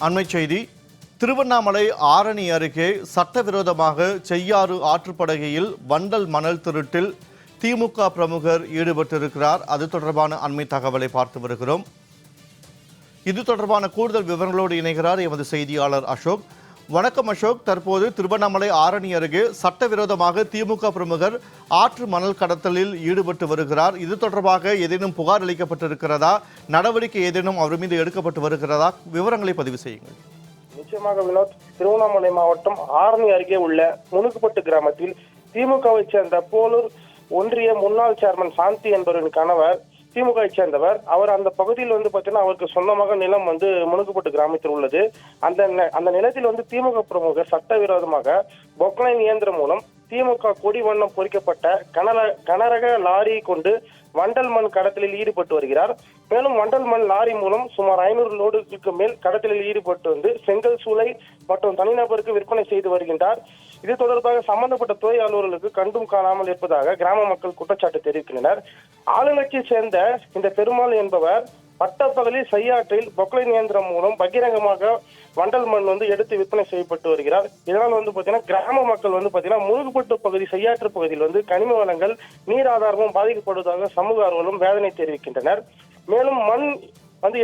அண்மைச் செய்தி. திருவண்ணாமலை ஆரணி அருகே சட்டவிரோதமாக செய்யாறு ஆற்றுப்படுகையில் வண்டல் மணல் திருட்டில் திமுக பிரமுகர் ஈடுபட்டிருக்கிறார். அது தொடர்பான அண்மை தகவலை பார்த்து வருகிறோம். இது தொடர்பான கூடுதல் விவரங்களோடு இணைகிறார் எமது செய்தியாளர் அசோக். வணக்கம் அசோக். தற்போது திருவண்ணாமலை ஆரணி அருகே சட்டவிரோதமாக திமுக பிரமுகர் ஆற்று மணல் கடத்தலில் ஈடுபட்டு வருகிறார். இது தொடர்பாக ஏதேனும் புகார் அளிக்கப்பட்டிருக்கிறதா? நடவடிக்கை ஏதேனும் அவர் மீது எடுக்கப்பட்டு வருகிறதா? விவரங்களை பதிவு செய்யுங்கள். நிச்சயமாக வினோத், திருவண்ணாமலை மாவட்டம் ஆரணி அருகே உள்ள முனுக்குப்பட்டு கிராமத்தில் திமுகவை சேர்ந்த போலூர் ஒன்றிய முன்னாள் சேர்மன் சாந்தி என்பவரின் கணவர் திமுகவை சேர்ந்தவர். அவர் அந்த பகுதியில் பாத்தீங்கன்னா அவருக்கு சொந்தமாக நிலம் முனுக்குப்பட்டு கிராமத்தில் உள்ளது. அந்த நிலத்தில் திமுக பிரமுகர் சட்டவிரோதமாக பொக்லைன் இயந்திரம் மூலம் திமுக கொடி வண்ணம் பொறிக்கப்பட்ட கனரக லாரி கொண்டு வண்டல் மண் கடத்தலில் ஈடுபட்டு வருகிறார். மேலும் வண்டல் மண் லாரி மூலம் சுமார் 500 லோடுகளுக்கு மேல் கடத்தலில் ஈடுபட்டு செங்கல் சூளை மற்றும் தனிநபருக்கு விற்பனை செய்து வருகின்றார். இது தொடர்பாக சம்பந்தப்பட்ட துறை அலுவலர்களுக்கு கண்டும் காணாமல் இருப்பதாக கிராம மக்கள் குற்றச்சாட்டு தெரிவிக்கின்றனர். ஆளுங்கட்சியை சேர்ந்த இந்த பெருமாள் என்பவர் பட்டப்பகலில் செய்யாற்றில் பொக்லைன் இயந்திரம் மூலம் பகிரங்கமாக வண்டல் மண் எடுத்து விற்பனை செய்யப்பட்டு வருகிறார். இதனால் பாத்தீங்கன்னா கிராம மக்கள் பாத்தீங்கன்னா முனுக்குப்பட்டு பகுதி செய்யாற்று பகுதியில் கனிம வளங்கள் நீர் ஆதாரமும் பாதிக்கப்படுவதாக சமூக ஆர்வலரும் வேதனை தெரிவிக்கின்றனர். மேலும் மண்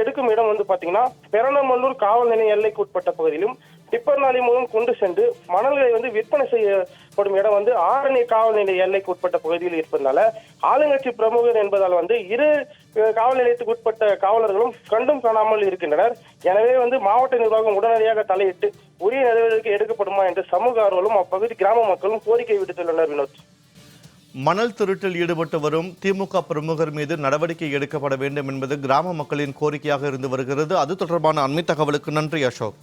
எடுக்கும் இடம் பாத்தீங்கன்னா பெரணமல்லூர் காவல் நிலைய எல்லைக்கு உட்பட்ட பகுதியிலும் டிப்பர் லாரி மூலம் கொண்டு சென்று மணல்களை விற்பனை செய்யப்படும் இடம் ஆரணி காவல் நிலைய எல்லைக்கு உட்பட்ட பகுதியில் இருப்பதனால ஆளுங்கட்சி பிரமுகர் என்பதால் இரு காவல் நிலையத்துக்கு உட்பட்ட காவலர்களும் கண்டும் காணாமல் இருக்கின்றனர். எனவே மாவட்ட நிர்வாகம் உடனடியாக தலையிட்டு உரிய நடவடிக்கை எடுக்கப்படுமா என்று சமூக ஆர்வலும் அப்பகுதி கிராம மக்களும் கோரிக்கை விடுத்துள்ளனர். வினோத், மணல் திருட்டில் ஈடுபட்டு வரும் திமுக பிரமுகர் மீது நடவடிக்கை எடுக்கப்பட வேண்டும் என்பது கிராம மக்களின் கோரிக்கையாக இருந்து வருகிறது. அது தொடர்பான அண்மை தகவலுக்கு நன்றி அசோக்.